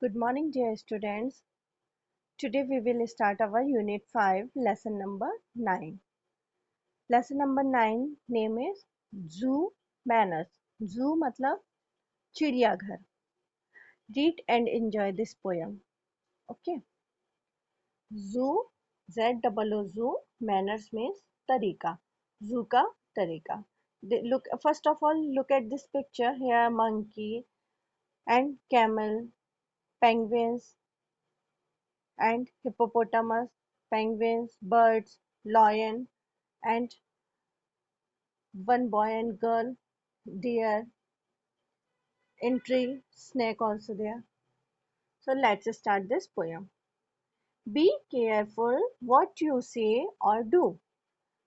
Good morning, dear students. Today we will start our Unit 5, lesson number 9. Lesson number 9 name is Zoo Manners. Zoo मतलब चिड़ियाघर. Read and enjoy this poem. Okay. Zoo, Z-O-O zoo, manners means तरीका. Zoo का तरीका. First of all, look at this picture. Here, monkey and camel, penguins and hippopotamus, penguins, birds, lion, and one boy and girl, deer, in tree, snake also there. So let's start this poem. Be careful what you say or do.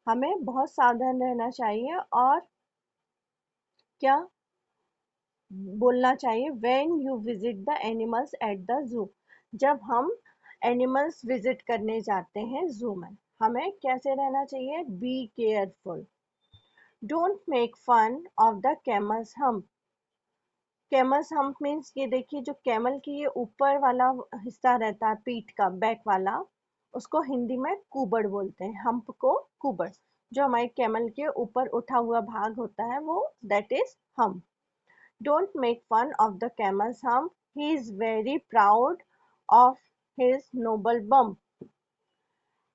हमें बहुत सावधान रहना चाहिए और क्या बोलना चाहिए when you visit the animals at the zoo. जब हम एनिमल्स विजिट करने जाते हैं जू में हमें कैसे रहना चाहिए be careful. Don't make fun of the camel's hump. Camel's hump means ये देखिए जो कैमल की ये ऊपर वाला हिस्सा रहता है पीठ का बैक वाला उसको हिंदी में कुबड़ बोलते हैं. हम्प को कुबड़. जो हमारे कैमल के ऊपर उठा हुआ भाग होता है वो that is hump. Don't make fun of the camel's hump. He is very proud of his noble bump.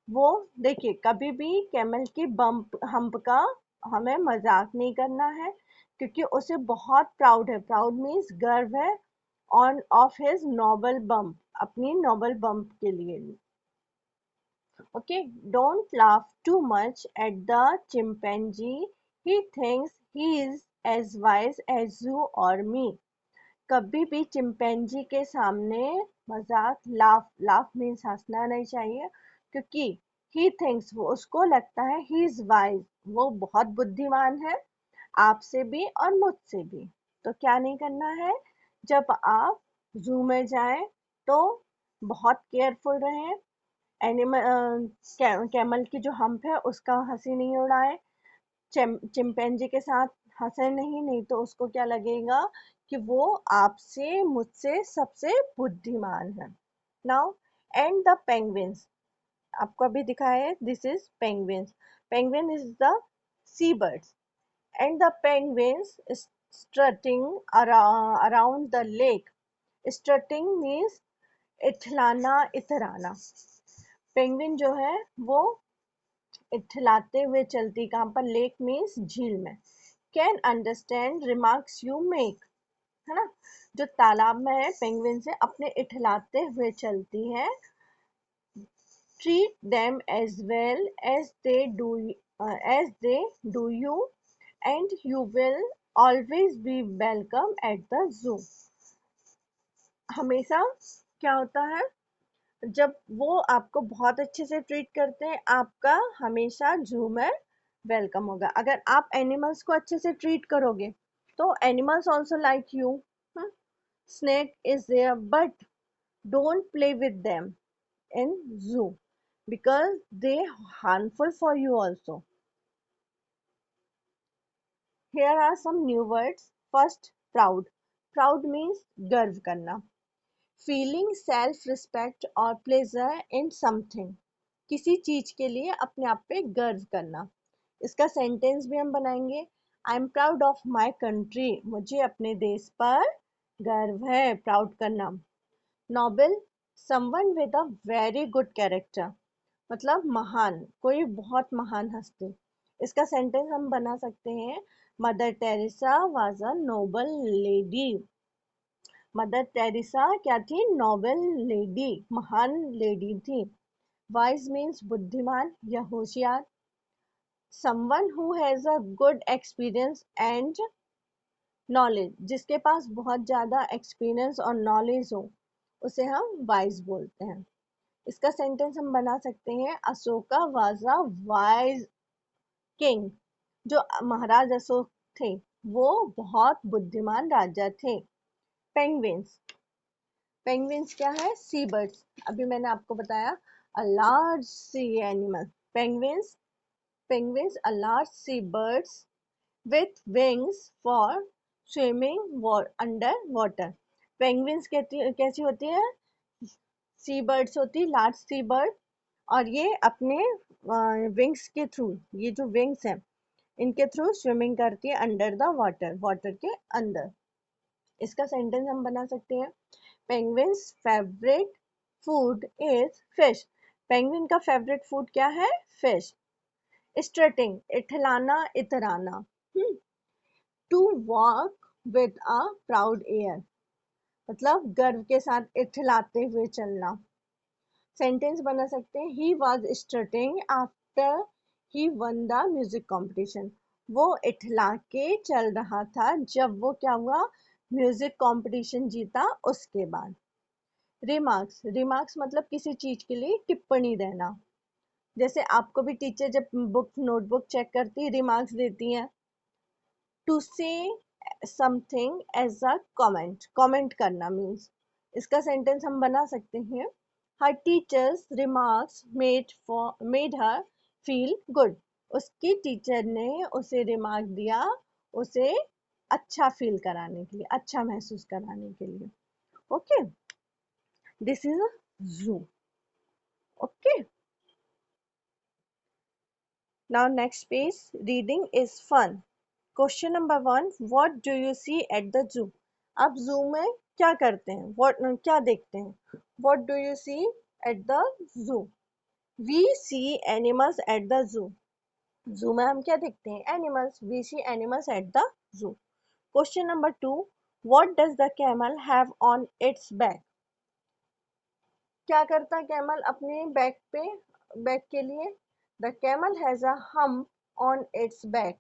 वो देखिए कभी भी कैमल की बम्प हम्प का हमें मजाक नहीं करना है क्योंकि उसे बहुत प्राउड है. प्राउड मीन्स गर्व है on of his noble bump. अपनी नोबल बम्प के लिए. Okay. Don't laugh too much at the chimpanzee. He thinks he is as wise as you or me. कभी भी चिंपैंजी के सामने मजाक लाफ मीन्स हंसना नहीं चाहिए क्योंकि ही थिंक्स वो उसको लगता है ही इज वाइज वो बहुत बुद्धिमान है आपसे भी और मुझसे भी. तो क्या नहीं करना है जब आप जू में जाएं तो बहुत केयरफुल रहें. एनिमल कैमल की जो हम्प है उसका हंसी नहीं उड़ाएं. चिंपैंजी के साथ हंसे नहीं. नहीं तो उसको क्या लगेगा कि वो आपसे मुझसे सबसे बुद्धिमान है. Now and the penguins. आपको अभी दिखाया है this is penguins. Penguin is the sea birds and the penguins strutting around the lake. Strutting means इथलाना इतराना. पेंगुइन जो है वो इथलाते हुए चलती कहाँ पर लेक मीन्स झील में. Can understand remarks you make. है ना. जो तालाब में है पेंगुइन से अपने इठलाते हुए चलती है. Treat them as well as they do you and you will always be welcome at the zoo. हमेशा क्या होता है जब वो आपको बहुत अच्छे से ट्रीट करते हैं आपका हमेशा जू में वेलकम होगा. अगर आप एनिमल्स को अच्छे से ट्रीट करोगे तो animals also like you. Snake is there but don't play with them in zoo because they harmful for you also. Here are some new words. First, proud. Proud means गर्व करना. Feeling self-respect or pleasure in something. किसी चीज के लिए अपने आप पे गर्व करना. इसका सेंटेंस भी हम बनाएंगे. I am proud of my country. मुझे अपने देश पर गर्व है. प्राउड करना. Noble. Someone with a very good character. मतलब महान. कोई बहुत महान हस्ती. इसका सेंटेंस हम बना सकते हैं mother Teresa was a Nobel lady. Mother Teresa क्या थी नोबल लेडी. महान लेडी थी. वाइज मीन्स बुद्धिमान या होशियार. Someone who has a good experience and knowledge. जिसके पास बहुत ज्यादा एक्सपीरियंस और नॉलेज हो उसे हम वाइज बोलते हैं. इसका सेंटेंस हम बना सकते हैं Ashoka was a wise king. जो महाराज अशोक थे वो बहुत बुद्धिमान राजा थे. पेंगुइन्स. पेंगुइन्स क्या है सी बर्ड्स. अभी मैंने आपको बताया a large sea animal. Penguins. Penguins a large sea birds with wings for swimming under water. Penguins कैसी होती है? सी बर्ड्स होती, लार्ज सी बर्ड, और ये अपने विंग्स के थ्रू, ये जो विंग्स हैं इनके थ्रू स्विमिंग करती है अंडर द वाटर, वाटर के अंदर। इसका सेंटेंस हम बना सकते हैं, penguins favourite food is fish. Penguin का फेवरेट फूड क्या है? फिश। स्ट्रेटिंग, इठलाना, इतराना। To walk with a proud air, मतलब गर्व के साथ इठलाते हुए चलना। सेंटेंस बना सकते हैं, he was straightening after he one the music competition. वो इठला के चल रहा था जब वो क्या हुआ? म्यूजिक कॉम्पिटिशन जीता उसके बाद। रिमार्क्स, रिमार्क्स मतलब किसी चीज के लिए टिप्पणी देना। जैसे आपको भी टीचर जब बुक नोटबुक चेक करती है रिमार्क्स देती हैं। To say something as a comment, comment करना मीन्स। इसका सेंटेंस हम बना सकते हैं, her teacher's remarks made her feel good. उसकी टीचर ने उसे रिमार्क दिया उसे अच्छा फील कराने के लिए, अच्छा महसूस कराने के लिए। ओके, दिस इज अ जू। Okay, now next page, reading is fun. Question number 1, what do you see at the zoo? आप zoo में क्या करते हैं? क्या देखते हैं? What do you see at the zoo? We see animals at the zoo. Zoo में हम क्या देखते हैं? Animals. We see animals at the zoo. Question number 2, what does the camel have on its back? क्या करता है camel अपने back पे, बैक के लिए? The camel has a hump on its back.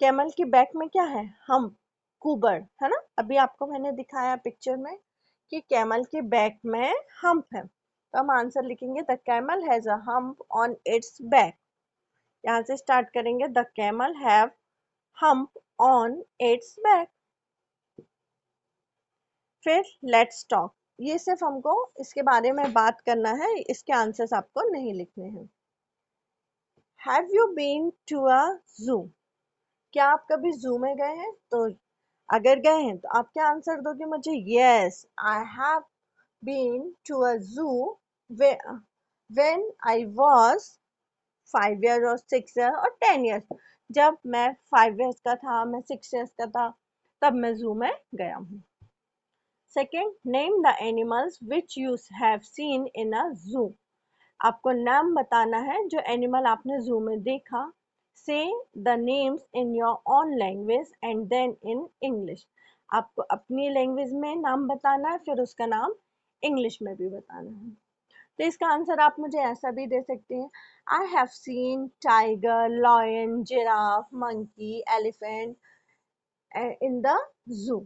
Camel की बैक में क्या है? हम्प, कुबर, है ना? अभी आपको मैंने दिखाया पिक्चर में कि कैमल के बैक में हम्प है, तो हम आंसर लिखेंगे the camel has a hump on it's back. यहाँ से स्टार्ट करेंगे, the camel have hump on it's back. फिर लेट्स टॉक, ये सिर्फ हमको इसके बारे में बात करना है, इसके आंसर्स आपको नहीं लिखने हैं। Have you been to a zoo? क्या आप कभी जू में गए हैं? तो अगर गए हैं तो आप क्या आंसर दोगे मुझे? Yes, I have been to a zoo when I was 5 year और 6 ईयर और 10 ईयर्स। जब मैं 5 ईयर्स का था, मैं 6 ईयर्स का था, तब मैं जू में गया हूँ। Second, name the animals which you have seen in a zoo. आपको नाम बताना है जो एनिमल आपने जू में देखा। Say the names in your own language and then in English. आपको अपनी लैंग्वेज में नाम बताना है, फिर उसका नाम इंग्लिश में भी बताना है। तो इसका आंसर आप मुझे ऐसा भी दे सकते हैं, I have seen tiger, lion, giraffe, monkey, elephant in the zoo,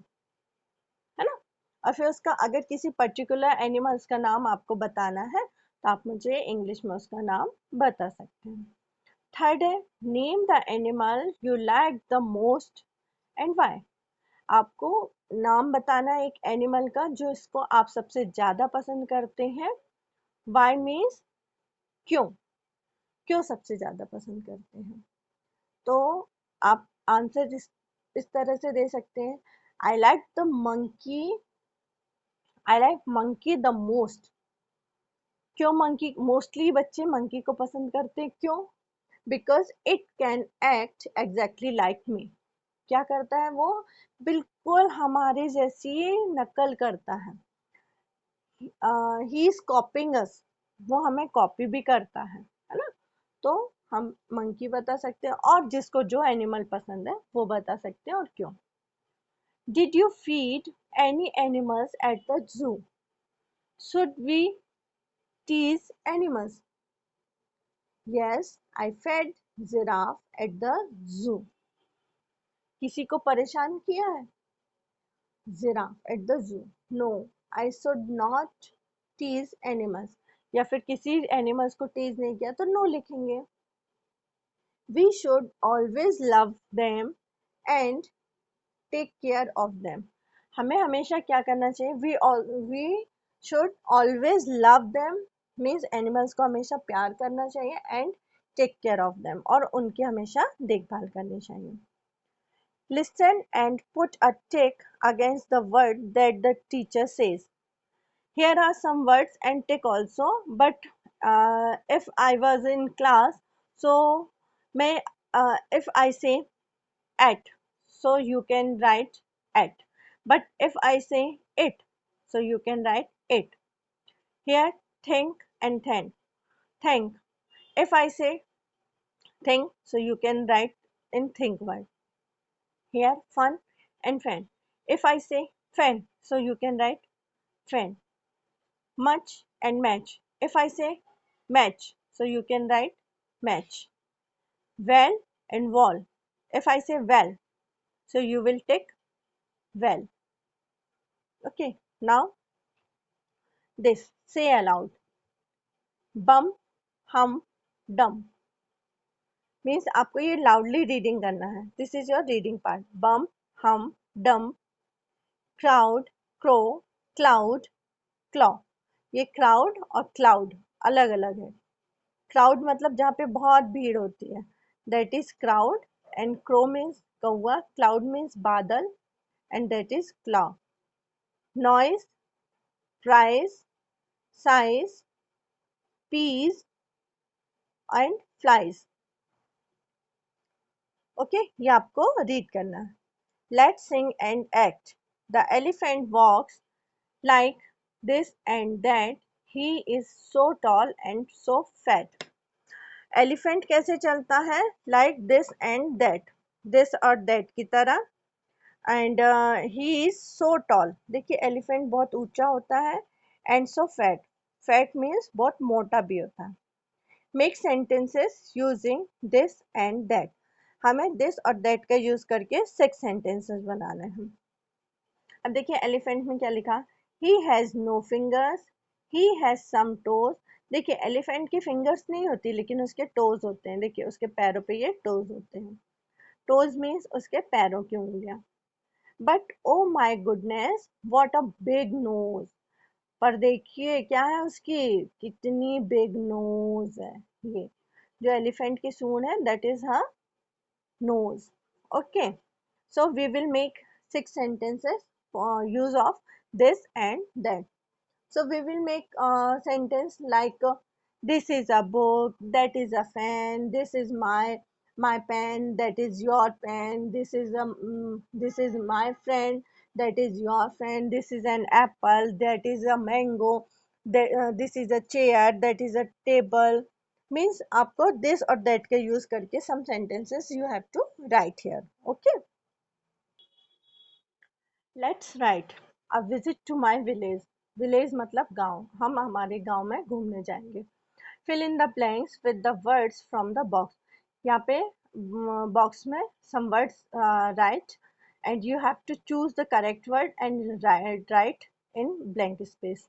है ना? और फिर उसका अगर किसी पर्टिकुलर एनिमल्स का नाम आपको बताना है तो आप मुझे इंग्लिश में उसका नाम बता सकते हैं। थर्ड है, name the animal you like the most and why. आपको नाम बताना है एक एनिमल का जो इसको आप सबसे ज्यादा पसंद करते हैं। व्हाई मीन्स क्यों, क्यों सबसे ज्यादा पसंद करते हैं। तो आप आंसर इस तरह से दे सकते हैं, I like the monkey, I like monkey the most. क्यों मंकी? मोस्टली बच्चे मंकी को पसंद करते हैं, क्यों? Because it can act exactly like me. क्या करता है वो? बिल्कुल हमारे जैसी नकल करता है। ही इज कॉपिंग अस, वो हमें कॉपी भी करता है ना? तो हम मंकी बता सकते हैं, और जिसको जो एनिमल पसंद है वो बता सकते हैं और क्यों। Did you feed any animals at the zoo? Should we tease animals? Yes, I fed giraffe at the zoo. किसी को परेशान किया है? Giraffe at the zoo. No, I should not tease animals. या फिर किसी एनिमल्स को टीज नहीं किया तो नो लिखेंगे। We should always love them and take care of them. हमें हमेशा क्या करना चाहिए? We should always love them means animals को हमेशा प्यार करना चाहिए, and take care of them, और उनकी हमेशा देखभाल करनी चाहिए। Listen and put a tick against the word that the teacher says. Here are some words and tick also, but if I was in class, so may if I say at, so you can write at. But if I say it, so you can write it. Here, think and think. Think. If I say think, so you can write in think word. Here, fun and fan. If I say fan, so you can write fan. Much and match. If I say match, so you can write match. Well and wall. If I say well, so you will tick well. Okay, now this. Say aloud. Bum, hum, dum. Means आपको ये loudly reading करना है. This is your reading part. Bum, hum, dum, crowd, crow, cloud, claw. ये crowd और cloud अलग अलग है. Crowd मतलब जहाँ पे बहुत भीड़ होती है. That is crowd, and crow means कौवा, cloud means बादल, and that is claw. Noise, price, size, peas and flies. Okay, ये आपको read करना है. Let's sing and act. The elephant walks like this and that. He is so tall and so fat. Elephant कैसे चलता है? Like this and that. This और that की तरह. And he is so tall. देखिए elephant बहुत ऊंचा होता है. And so fat. Fat means बहुत मोटा भी होता है. Make sentences using this and that. हमें this और that का यूज करके 6 sentences बनाने हैं. अब देखिए एलिफेंट में क्या लिखा. He has no fingers, he has some toes. देखिए एलिफेंट की फिंगर्स नहीं होती लेकिन उसके टोज होते हैं. देखिए उसके पैरों पे ये टोज होते हैं. टोज मीन्स उसके पैरों की उंगलियां. But oh my goodness what a big nose. पर देखिए क्या है उसकी, कितनी बिग नोज है. ये जो एलिफेंट की सूंड है that is her nose. Okay, so we will make 6 sentences for use of this and that. So we will make a sentence like this is a book, that is a fan, this is my pen, that is your pen, this is my friend, that is your friend, this is an apple, that is a mango, this is a chair, that is a table. Means आपको this और that के use करके some sentences you have to write here. Okay, let's write. A visit to my village. Village मतलब गांव. हम हमारे गांव में घूमने जाएंगे. Fill in the blanks with the words from the box. यहाँ पे box में some words write and you have to choose the correct word and write in blank space.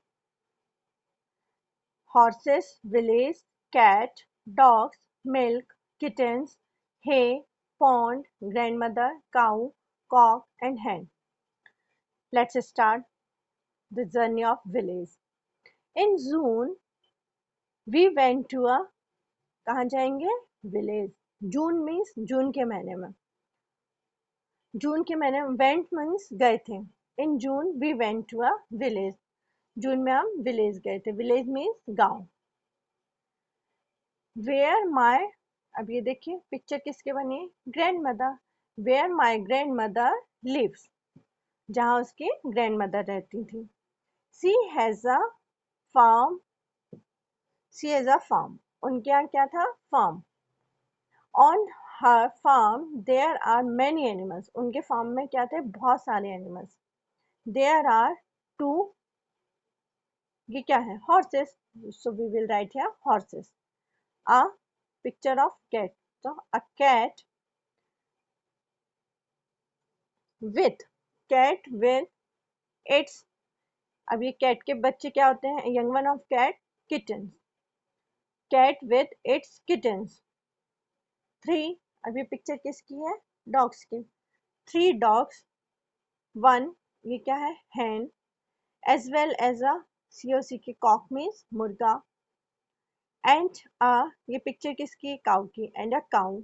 Horses, village, cat, dogs, milk, kittens, hay, pond, grandmother, cow, cock and hen. Let's start the journey of village. In June, we went to a, कहाँ जाएंगे? Village. June means जून के महीने में. जून के महीने में went means गए थे. In June, we went to a village. जून में हम village गए थे. Village means गांव. Where my, अब ये देखिए पिक्चर किसके बनी है? Grandmother. Where my grandmother lives. जहाँ उसकी grandmother रहती थी. She has a farm. She has a farm. उनके यहाँ क्या था? Farm. On her farm there are many animals. उनके farm में क्या थे? बहुत सारे animals. There are two, ये क्या है? Horses. So we will write here horses. A picture of cat. So a cat with, cat with its, अब ये cat के बच्चे क्या होते हैं? Young one of cat, kittens. Cat with its kittens. 3, अब ये पिक्चर किसकी है? Dogs की. 3 dogs. 1, ये क्या है? Hen. As well as a COC की cock means मुर्गा. And a, ये पिक्चर किसकी? Cow की. And a cow.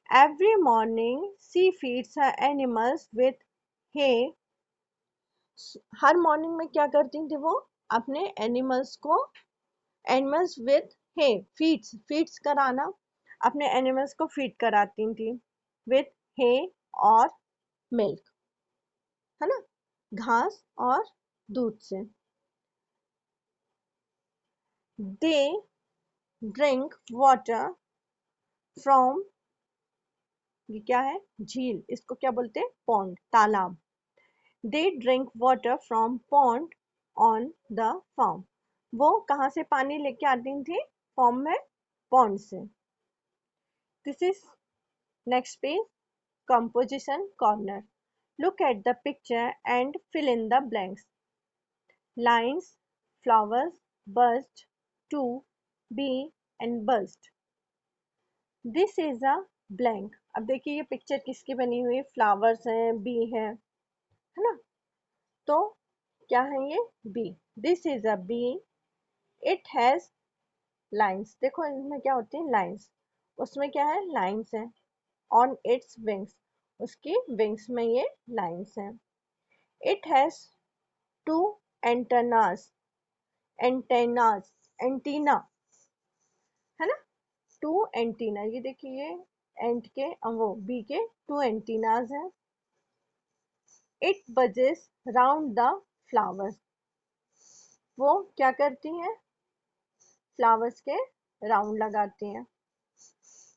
Every morning she feeds her animals with hay. Her morning में क्या करती थी वो, अपने एनिमल्स विथ हे, फीड्स कराना, अपने एनिमल्स को फीड कराती थी विथ हे और मिल्क, है ना, घास और दूध से। दे ड्रिंक वाटर फ्रॉम, ये क्या है, झील, इसको क्या बोलते हैं, पॉन्ड, तालाब। They drink water from pond on the farm, वो कहाँ से पानी लेके आती थी, फॉर्म में, पॉन्ड से। This is next page, composition corner. Look at the picture and fill in the blanks. Lines, flowers, burst, to, be and burst. This is a blank. अब देखिए ये पिक्चर किसकी बनी हुई है, फ्लावर्स हैं, बी है ना, तो क्या है ये, bee. This is a bee, it has lines, देखो इनमें क्या होती है, लाइन्स, उसमें क्या है, लाइन्स है, ऑन इट्स विंग्स, उसकी विंग्स में ये लाइन्स हैं। It has two antennas, antennas, antenna, है ना, टू एंटीना, ये देखिए ये एंट के, वो बी के टू एंटीनास हैं। It buzzes round the flowers, वो क्या करती हैं, फ्लावर्स के राउंड लगाती हैं।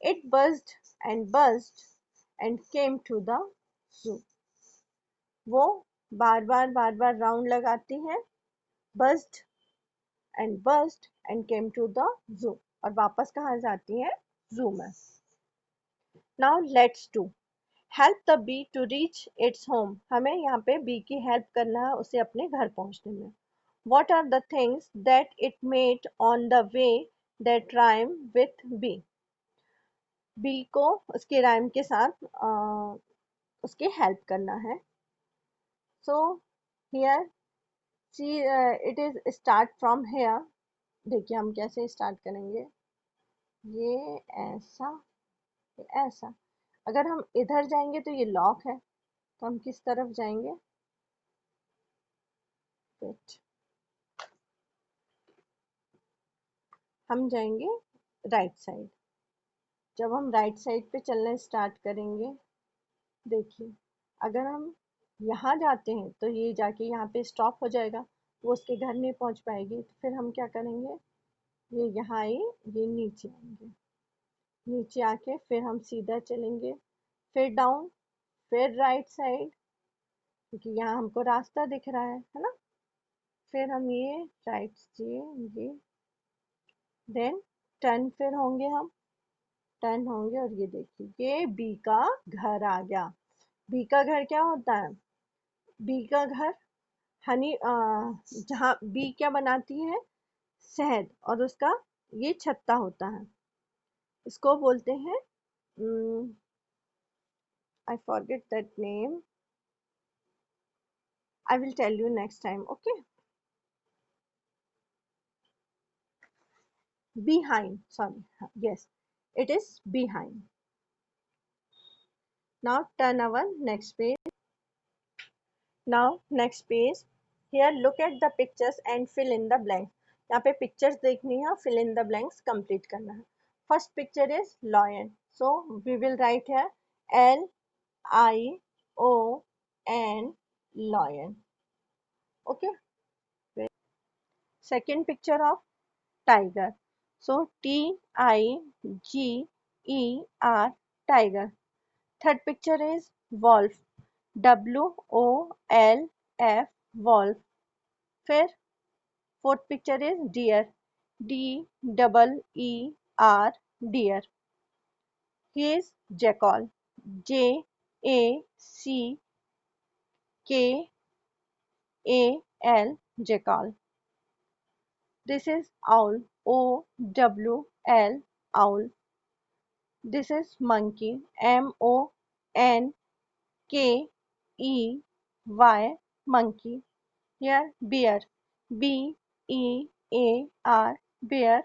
It buzzed and came to the zoo, वो बार बार राउंड लगाती हैं, buzzed and came to the zoo, और वापस कहाँ जाती हैं, जू में। Now let's do, help the bee to reach its home, हमें यहाँ पे बी की हेल्प करना है उसे अपने घर पहुंचने में। What are the things that it made on the way that rhyme with B? B को उसके राइम के साथ उसकी हेल्प करना है। So here it is start from here, देखिए हम कैसे स्टार्ट करेंगे, ये ऐसा, ये ऐसा, अगर हम इधर जाएंगे तो ये लॉक है, तो हम किस तरफ जाएंगे, वेट, हम जाएंगे राइट साइड। जब हम राइट साइड पे चलना स्टार्ट करेंगे, देखिए अगर हम यहाँ जाते हैं तो ये जाके यहाँ पे स्टॉप हो जाएगा, वो उसके घर नहीं पहुँच पाएगी, तो फिर हम क्या करेंगे, ये यहाँ आई, ये नीचे आएंगे, नीचे आके फिर हम सीधा चलेंगे, फिर डाउन, फिर राइट साइड, क्योंकि यहाँ हमको रास्ता दिख रहा है ना, फिर हम ये राइट से ये, देन टर्न, फिर होंगे हम, टर्न होंगे, और ये देखिए ये बी का घर आ गया। बी का घर क्या होता है, बी का घर हनी, जहाँ बी क्या बनाती है, शहद, और उसका ये छत्ता होता है, इसको बोलते हैं, I forget that name, I will tell you next time, okay. Behind, sorry, yes, it is behind. Now turn our next page. Now next page, here look at the pictures and fill in the blanks. यहाँ पे pictures देखनी है, fill in the blanks complete करना है। First picture is lion, so we will write here Lion, lion, okay. Second picture of tiger, so Tiger, tiger. Third picture is wolf, WOLF, wolf. फिर fourth picture is deer, DEER, deer. He is jackal, JACKAL, jackal. This is owl, OWL, owl. This is monkey, MONKEY, monkey. Here bear, BEAR, bear.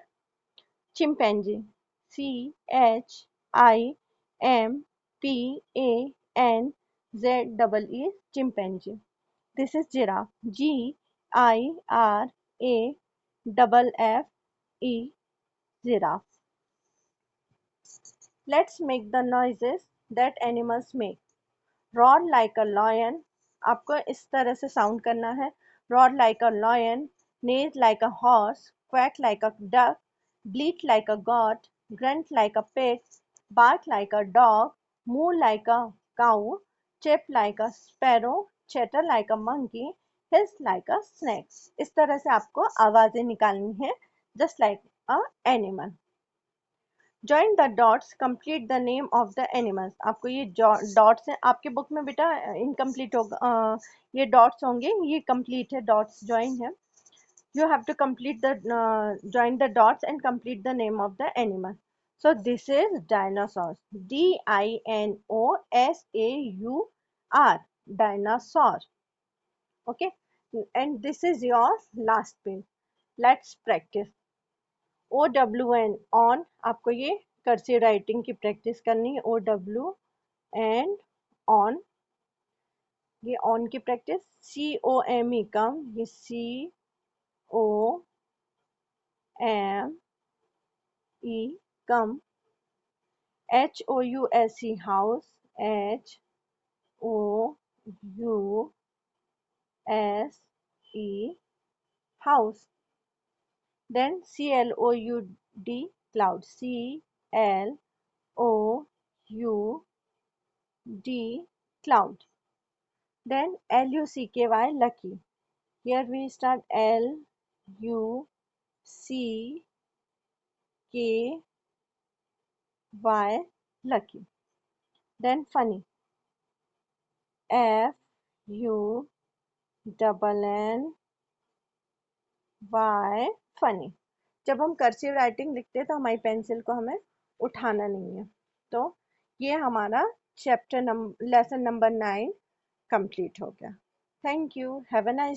Chimpanzee, CHIMPANZEE, chimpanzee, chimpanzee. This is giraffe, giraffe, giraffe. Let's make the noises that animals make. Roar like a lion, आपको इस तरह से sound करना है. Roar like a lion, neigh like a horse, quack like a duck, bleat like a goat, grunt like a pig, bark like a dog, moo like a cow, chirp like a sparrow, chatter like a monkey, hiss like a snake. इस तरह से आपको आवाजें निकालनी है, just like a animal. Join the dots complete the name of the animals. आपको ये dots हैं आपके बुक में बेटा, इनकम्प्लीट होगा. ये डॉट्स होंगे, ये कंप्लीट है, डॉट्स जॉइन है. You have to complete the join the dots and complete the name of the animal. So this is dinosaurs. Dinosaur. Dinosaur. Okay. And this is your last page. Let's practice. OWN on, आपको ये cursive writing की practice करनी है. OWN on, ये on की practice. COME कम, ये COME come. HOUSE house, HOUSE house. Then CLOUD cloud, CLOUD cloud. Then LUCKY lucky. Here we start LUCKY lucky. Then funny, FUNNY funny. जब हम cursive writing लिखते हैं तो हमारी पेंसिल को हमें उठाना नहीं है. तो ये हमारा लेसन नंबर 9 कंप्लीट हो गया. Thank you. Have a nice